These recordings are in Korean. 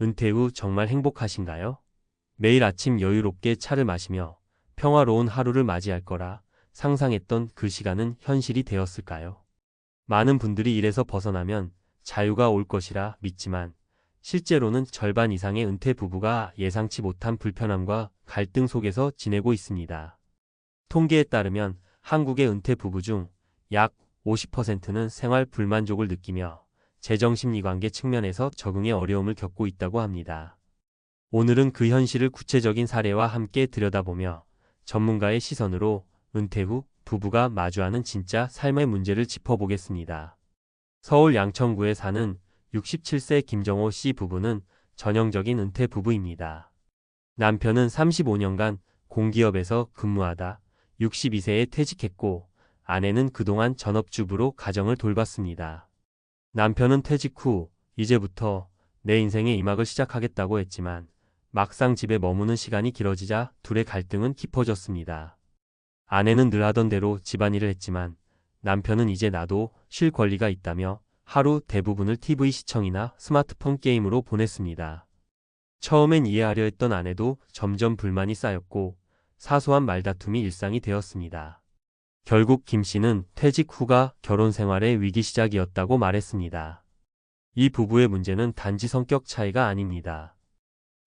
은퇴 후 정말 행복하신가요? 매일 아침 여유롭게 차를 마시며 평화로운 하루를 맞이할 거라 상상했던 그 시간은 현실이 되었을까요? 많은 분들이 일에서 벗어나면 자유가 올 것이라 믿지만 실제로는 절반 이상의 은퇴 부부가 예상치 못한 불편함과 갈등 속에서 지내고 있습니다. 통계에 따르면 한국의 은퇴 부부 중 약 50%는 생활 불만족을 느끼며 재정심리관계 측면에서 적응에 어려움을 겪고 있다고 합니다. 오늘은 그 현실을 구체적인 사례와 함께 들여다보며 전문가의 시선으로 은퇴 후 부부가 마주하는 진짜 삶의 문제를 짚어보겠습니다. 서울 양천구에 사는 67세 김정호 씨 부부는 전형적인 은퇴 부부입니다. 남편은 35년간 공기업에서 근무하다 62세에 퇴직했고 아내는 그동안 전업주부로 가정을 돌봤습니다. 남편은 퇴직 후 이제부터 내 인생의 이막을 시작하겠다고 했지만 막상 집에 머무는 시간이 길어지자 둘의 갈등은 깊어졌습니다. 아내는 늘 하던 대로 집안일을 했지만 남편은 이제 나도 쉴 권리가 있다며 하루 대부분을 TV 시청이나 스마트폰 게임으로 보냈습니다. 처음엔 이해하려 했던 아내도 점점 불만이 쌓였고 사소한 말다툼이 일상이 되었습니다. 결국 김 씨는 퇴직 후가 결혼 생활의 위기 시작이었다고 말했습니다. 이 부부의 문제는 단지 성격 차이가 아닙니다.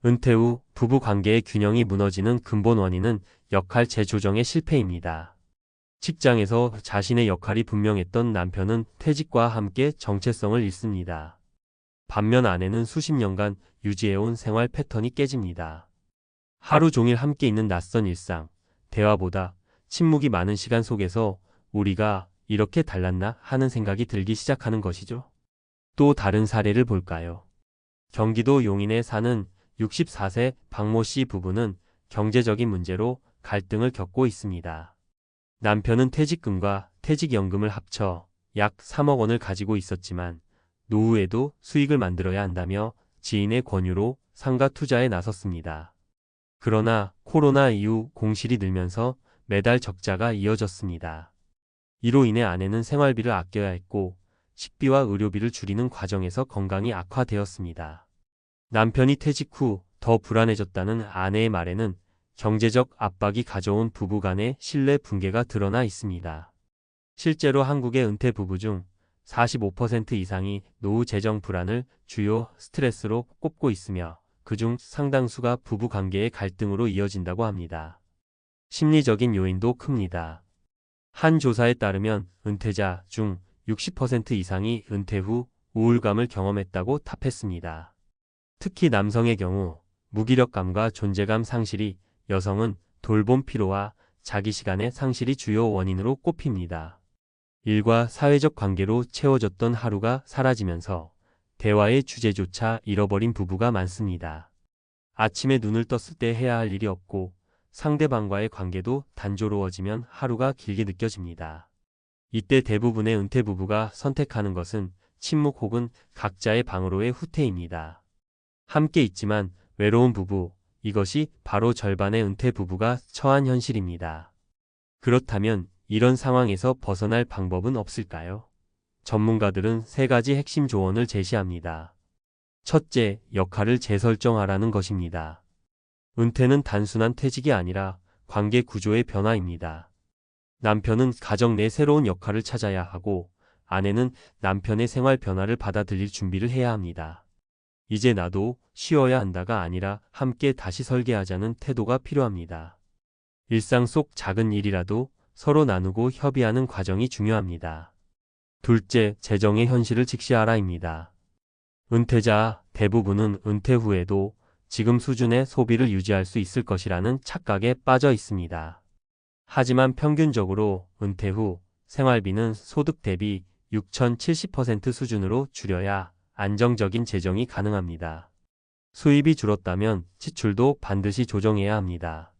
은퇴 후 부부 관계의 균형이 무너지는 근본 원인은 역할 재조정의 실패입니다. 직장에서 자신의 역할이 분명했던 남편은 퇴직과 함께 정체성을 잃습니다. 반면 아내는 수십 년간 유지해온 생활 패턴이 깨집니다. 하루 종일 함께 있는 낯선 일상, 대화보다 침묵이 많은 시간 속에서 우리가 이렇게 달랐나 하는 생각이 들기 시작하는 것이죠. 또 다른 사례를 볼까요? 경기도 용인에 사는 64세 박모 씨 부부는 경제적인 문제로 갈등을 겪고 있습니다. 남편은 퇴직금과 퇴직연금을 합쳐 약 3억 원을 가지고 있었지만 노후에도 수익을 만들어야 한다며 지인의 권유로 상가 투자에 나섰습니다. 그러나 코로나 이후 공실이 늘면서 매달 적자가 이어졌습니다. 이로 인해 아내는 생활비를 아껴야 했고 식비와 의료비를 줄이는 과정에서 건강이 악화되었습니다. 남편이 퇴직 후 더 불안해졌다는 아내의 말에는 경제적 압박이 가져온 부부 간의 신뢰 붕괴가 드러나 있습니다. 실제로 한국의 은퇴 부부 중 45% 이상이 노후 재정 불안을 주요 스트레스로 꼽고 있으며 그중 상당수가 부부 관계의 갈등으로 이어진다고 합니다. 심리적인 요인도 큽니다. 한 조사에 따르면 은퇴자 중 60% 이상이 은퇴 후 우울감을 경험했다고 답했습니다. 특히 남성의 경우 무기력감과 존재감 상실이, 여성은 돌봄 피로와 자기 시간의 상실이 주요 원인으로 꼽힙니다. 일과 사회적 관계로 채워졌던 하루가 사라지면서 대화의 주제조차 잃어버린 부부가 많습니다. 아침에 눈을 떴을 때 해야 할 일이 없고 상대방과의 관계도 단조로워지면 하루가 길게 느껴집니다. 이때 대부분의 은퇴 부부가 선택하는 것은 침묵 혹은 각자의 방으로의 후퇴입니다. 함께 있지만 외로운 부부, 이것이 바로 절반의 은퇴 부부가 처한 현실입니다. 그렇다면 이런 상황에서 벗어날 방법은 없을까요? 전문가들은 세 가지 핵심 조언을 제시합니다. 첫째, 역할을 재설정하라는 것입니다. 은퇴는 단순한 퇴직이 아니라 관계 구조의 변화입니다. 남편은 가정 내 새로운 역할을 찾아야 하고 아내는 남편의 생활 변화를 받아들일 준비를 해야 합니다. 이제 나도 쉬어야 한다가 아니라 함께 다시 설계하자는 태도가 필요합니다. 일상 속 작은 일이라도 서로 나누고 협의하는 과정이 중요합니다. 둘째, 재정의 현실을 직시하라입니다. 은퇴자 대부분은 은퇴 후에도 지금 수준의 소비를 유지할 수 있을 것이라는 착각에 빠져 있습니다. 하지만 평균적으로 은퇴 후 생활비는 소득 대비 6,070% 수준으로 줄여야 안정적인 재정이 가능합니다. 수입이 줄었다면 지출도 반드시 조정해야 합니다.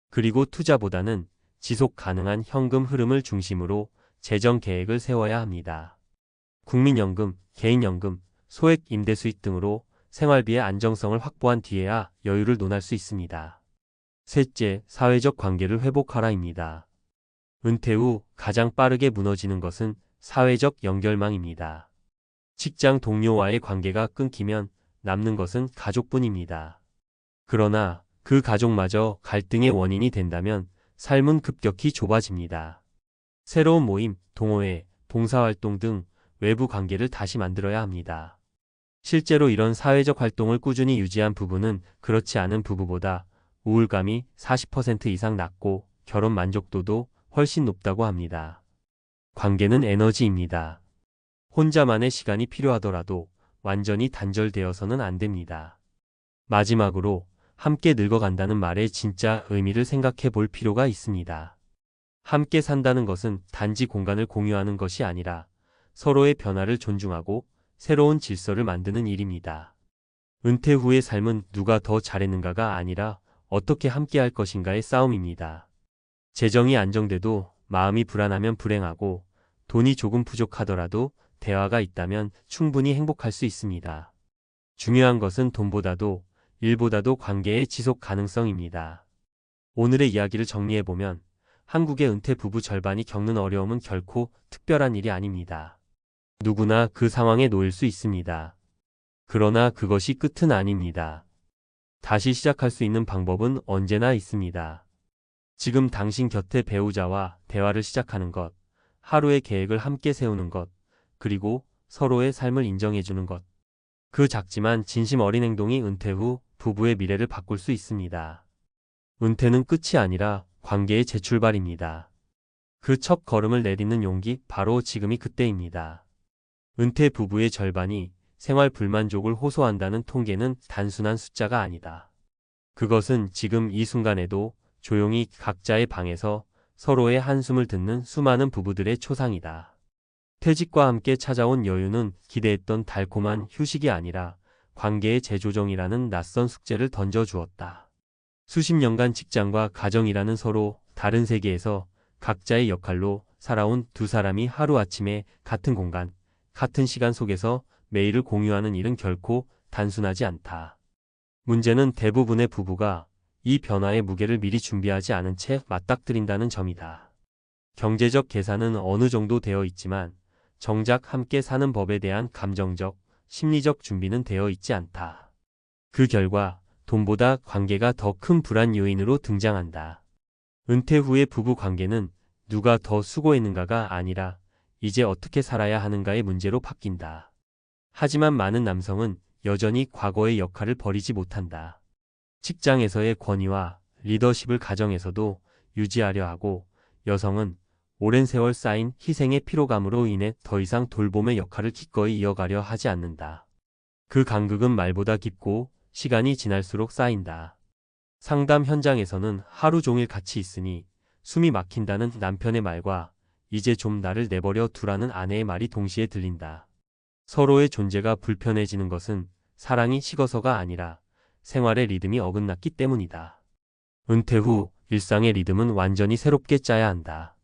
그리고 투자보다는 지속 가능한 현금 흐름을 중심으로 재정 계획을 세워야 합니다. 국민연금, 개인연금, 소액 임대수익 등으로 생활비의 안정성을 확보한 뒤에야 여유를 논할 수 있습니다. 셋째, 사회적 관계를 회복하라입니다. 은퇴 후 가장 빠르게 무너지는 것은 사회적 연결망입니다. 직장 동료와의 관계가 끊기면 남는 것은 가족뿐입니다. 그러나 그 가족마저 갈등의 원인이 된다면 삶은 급격히 좁아집니다. 새로운 모임, 동호회, 봉사활동 등 외부 관계를 다시 만들어야 합니다. 실제로 이런 사회적 활동을 꾸준히 유지한 부부는 그렇지 않은 부부보다 우울감이 40% 이상 낮고 결혼 만족도도 훨씬 높다고 합니다. 관계는 에너지입니다. 혼자만의 시간이 필요하더라도 완전히 단절되어서는 안 됩니다. 마지막으로 함께 늙어간다는 말의 진짜 의미를 생각해 볼 필요가 있습니다. 함께 산다는 것은 단지 공간을 공유하는 것이 아니라 서로의 변화를 존중하고 새로운 질서를 만드는 일입니다. 은퇴 후의 삶은 누가 더 잘했는가가 아니라 어떻게 함께할 것인가의 싸움입니다. 재정이 안정돼도 마음이 불안하면 불행하고 돈이 조금 부족하더라도 대화가 있다면 충분히 행복할 수 있습니다. 중요한 것은 돈보다도 일보다도 관계의 지속 가능성입니다. 오늘의 이야기를 정리해보면 한국의 은퇴 부부 절반이 겪는 어려움은 결코 특별한 일이 아닙니다. 누구나 그 상황에 놓일 수 있습니다. 그러나 그것이 끝은 아닙니다. 다시 시작할 수 있는 방법은 언제나 있습니다. 지금 당신 곁에 배우자와 대화를 시작하는 것, 하루의 계획을 함께 세우는 것, 그리고 서로의 삶을 인정해주는 것. 그 작지만 진심 어린 행동이 은퇴 후 부부의 미래를 바꿀 수 있습니다. 은퇴는 끝이 아니라 관계의 재출발입니다. 그 첫 걸음을 내딛는 용기, 바로 지금이 그때입니다. 은퇴 부부의 절반이 생활 불만족을 호소한다는 통계는 단순한 숫자가 아니다. 그것은 지금 이 순간에도 조용히 각자의 방에서 서로의 한숨을 듣는 수많은 부부들의 초상이다. 퇴직과 함께 찾아온 여유는 기대했던 달콤한 휴식이 아니라 관계의 재조정이라는 낯선 숙제를 던져주었다. 수십 년간 직장과 가정이라는 서로 다른 세계에서 각자의 역할로 살아온 두 사람이 하루아침에 같은 공간, 같은 시간 속에서 매일을 공유하는 일은 결코 단순하지 않다. 문제는 대부분의 부부가 이 변화의 무게를 미리 준비하지 않은 채 맞닥뜨린다는 점이다. 경제적 계산은 어느 정도 되어 있지만 정작 함께 사는 법에 대한 감정적, 심리적 준비는 되어 있지 않다. 그 결과 돈보다 관계가 더 큰 불안 요인으로 등장한다. 은퇴 후의 부부 관계는 누가 더 수고했는가가 아니라 이제 어떻게 살아야 하는가의 문제로 바뀐다. 하지만 많은 남성은 여전히 과거의 역할을 버리지 못한다. 직장에서의 권위와 리더십을 가정에서도 유지하려 하고, 여성은 오랜 세월 쌓인 희생의 피로감으로 인해 더 이상 돌봄의 역할을 기꺼이 이어가려 하지 않는다. 그 간극은 말보다 깊고 시간이 지날수록 쌓인다. 상담 현장에서는 하루 종일 같이 있으니 숨이 막힌다는 남편의 말과 이제 좀 나를 내버려 두라는 아내의 말이 동시에 들린다. 서로의 존재가 불편해지는 것은 사랑이 식어서가 아니라 생활의 리듬이 어긋났기 때문이다. 은퇴 후 일상의 리듬은 완전히 새롭게 짜야 한다.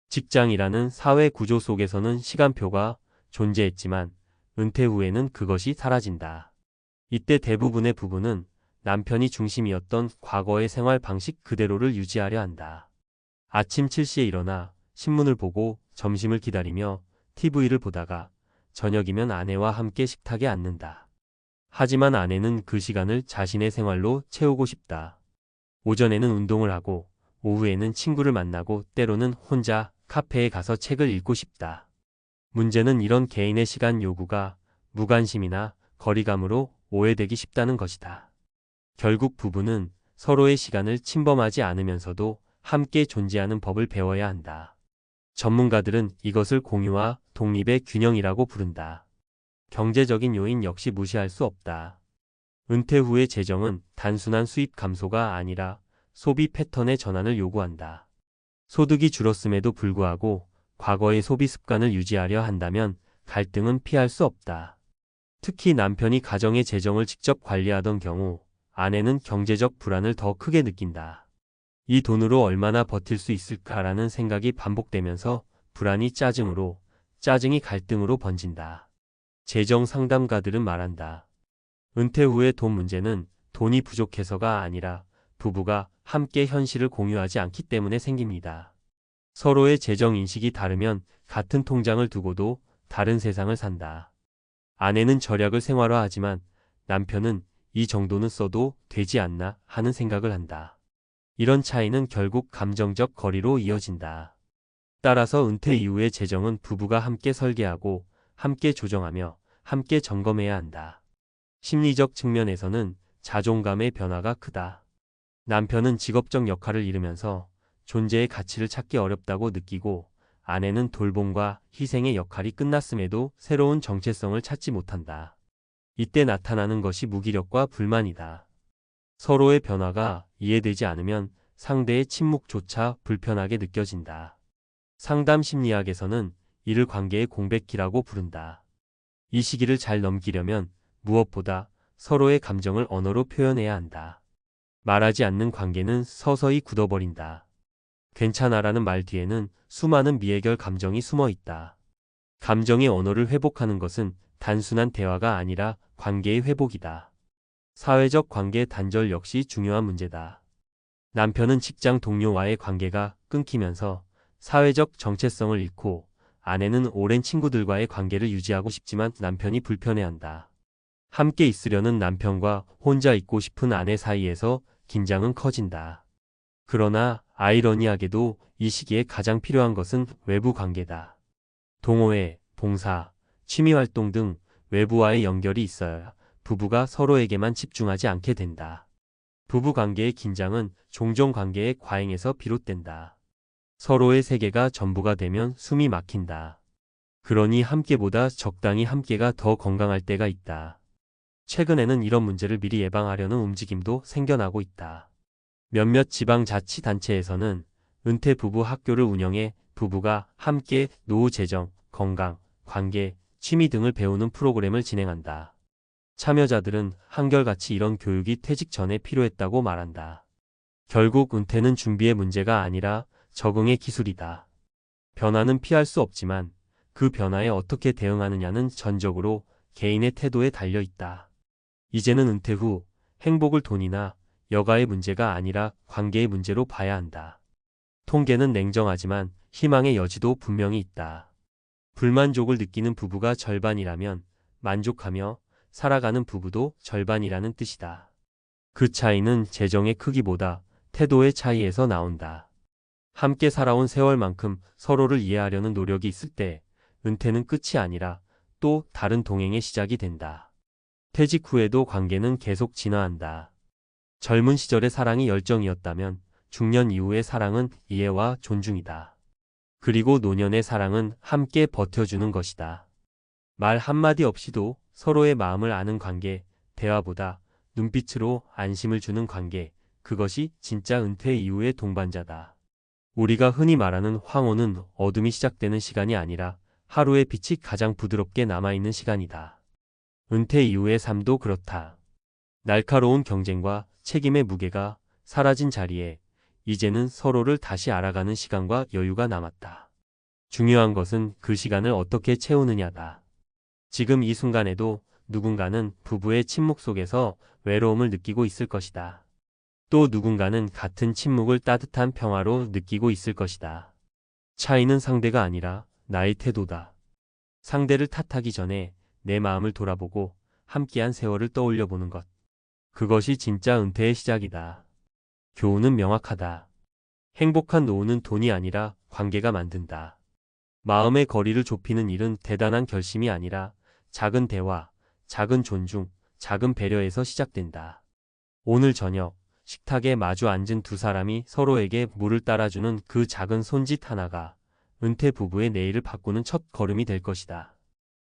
직장이라는 사회 구조 속에서는 시간표가 존재했지만 은퇴 후에는 그것이 사라진다. 이때 대부분의 부부는 남편이 중심이었던 과거의 생활 방식 그대로를 유지하려 한다. 아침 7시에 일어나 신문을 보고 점심을 기다리며 TV를 보다가 저녁이면 아내와 함께 식탁에 앉는다. 하지만 아내는 그 시간을 자신의 생활로 채우고 싶다. 오전에는 운동을 하고 오후에는 친구를 만나고 때로는 혼자 카페에 가서 책을 읽고 싶다. 문제는 이런 개인의 시간 요구가 무관심이나 거리감으로 오해되기 쉽다는 것이다. 결국 부부는 서로의 시간을 침범하지 않으면서도 함께 존재하는 법을 배워야 한다. 전문가들은 이것을 공유와 독립의 균형이라고 부른다. 경제적인 요인 역시 무시할 수 없다. 은퇴 후의 재정은 단순한 수입 감소가 아니라 소비 패턴의 전환을 요구한다. 소득이 줄었음에도 불구하고 과거의 소비 습관을 유지하려 한다면 갈등은 피할 수 없다. 특히 남편이 가정의 재정을 직접 관리하던 경우 아내는 경제적 불안을 더 크게 느낀다. 이 돈으로 얼마나 버틸 수 있을까라는 생각이 반복되면서 불안이 짜증으로, 짜증이 갈등으로 번진다. 재정 상담가들은 말한다. 은퇴 후의 돈 문제는 돈이 부족해서가 아니라 부부가 함께 현실을 공유하지 않기 때문에 생깁니다. 서로의 재정 인식이 다르면 같은 통장을 두고도 다른 세상을 산다. 아내는 절약을 생활화하지만 남편은 이 정도는 써도 되지 않나 하는 생각을 한다. 이런 차이는 결국 감정적 거리로 이어진다. 따라서 은퇴 이후의 재정은 부부가 함께 설계하고 함께 조정하며 함께 점검해야 한다. 심리적 측면에서는 자존감의 변화가 크다. 남편은 직업적 역할을 잃으면서 존재의 가치를 찾기 어렵다고 느끼고 아내는 돌봄과 희생의 역할이 끝났음에도 새로운 정체성을 찾지 못한다. 이때 나타나는 것이 무기력과 불만이다. 서로의 변화가 이해되지 않으면 상대의 침묵조차 불편하게 느껴진다. 상담 심리학에서는 이를 관계의 공백기라고 부른다. 이 시기를 잘 넘기려면 무엇보다 서로의 감정을 언어로 표현해야 한다. 말하지 않는 관계는 서서히 굳어버린다. 괜찮아라는 말 뒤에는 수많은 미해결 감정이 숨어 있다. 감정의 언어를 회복하는 것은 단순한 대화가 아니라 관계의 회복이다. 사회적 관계 단절 역시 중요한 문제다. 남편은 직장 동료와의 관계가 끊기면서 사회적 정체성을 잃고 아내는 오랜 친구들과의 관계를 유지하고 싶지만 남편이 불편해한다. 함께 있으려는 남편과 혼자 있고 싶은 아내 사이에서 긴장은 커진다. 그러나 아이러니하게도 이 시기에 가장 필요한 것은 외부 관계다. 동호회, 봉사, 취미활동 등 외부와의 연결이 있어야 부부가 서로에게만 집중하지 않게 된다. 부부관계의 긴장은 종종관계의 과잉에서 비롯된다. 서로의 세계가 전부가 되면 숨이 막힌다. 그러니 함께보다 적당히 함께가 더 건강할 때가 있다. 최근에는 이런 문제를 미리 예방하려는 움직임도 생겨나고 있다. 몇몇 지방자치단체에서는 은퇴 부부 학교를 운영해 부부가 함께 노후 재정, 건강, 관계, 취미 등을 배우는 프로그램을 진행한다. 참여자들은 한결같이 이런 교육이 퇴직 전에 필요했다고 말한다. 결국 은퇴는 준비의 문제가 아니라 적응의 기술이다. 변화는 피할 수 없지만 그 변화에 어떻게 대응하느냐는 전적으로 개인의 태도에 달려 있다. 이제는 은퇴 후 행복을 돈이나 여가의 문제가 아니라 관계의 문제로 봐야 한다. 통계는 냉정하지만 희망의 여지도 분명히 있다. 불만족을 느끼는 부부가 절반이라면 만족하며 살아가는 부부도 절반이라는 뜻이다. 그 차이는 재정의 크기보다 태도의 차이에서 나온다. 함께 살아온 세월만큼 서로를 이해하려는 노력이 있을 때 은퇴는 끝이 아니라 또 다른 동행의 시작이 된다. 퇴직 후에도 관계는 계속 진화한다. 젊은 시절의 사랑이 열정이었다면 중년 이후의 사랑은 이해와 존중이다. 그리고 노년의 사랑은 함께 버텨주는 것이다. 말 한마디 없이도 서로의 마음을 아는 관계, 대화보다 눈빛으로 안심을 주는 관계, 그것이 진짜 은퇴 이후의 동반자다. 우리가 흔히 말하는 황혼은 어둠이 시작되는 시간이 아니라 하루의 빛이 가장 부드럽게 남아있는 시간이다. 은퇴 이후의 삶도 그렇다. 날카로운 경쟁과 책임의 무게가 사라진 자리에 이제는 서로를 다시 알아가는 시간과 여유가 남았다. 중요한 것은 그 시간을 어떻게 채우느냐다. 지금 이 순간에도 누군가는 부부의 침묵 속에서 외로움을 느끼고 있을 것이다. 또 누군가는 같은 침묵을 따뜻한 평화로 느끼고 있을 것이다. 차이는 상대가 아니라 나의 태도다. 상대를 탓하기 전에 내 마음을 돌아보고 함께한 세월을 떠올려 보는 것. 그것이 진짜 은퇴의 시작이다. 교훈은 명확하다. 행복한 노후는 돈이 아니라 관계가 만든다. 마음의 거리를 좁히는 일은 대단한 결심이 아니라 작은 대화, 작은 존중, 작은 배려에서 시작된다. 오늘 저녁 식탁에 마주 앉은 두 사람이 서로에게 물을 따라주는 그 작은 손짓 하나가 은퇴 부부의 내일을 바꾸는 첫 걸음이 될 것이다.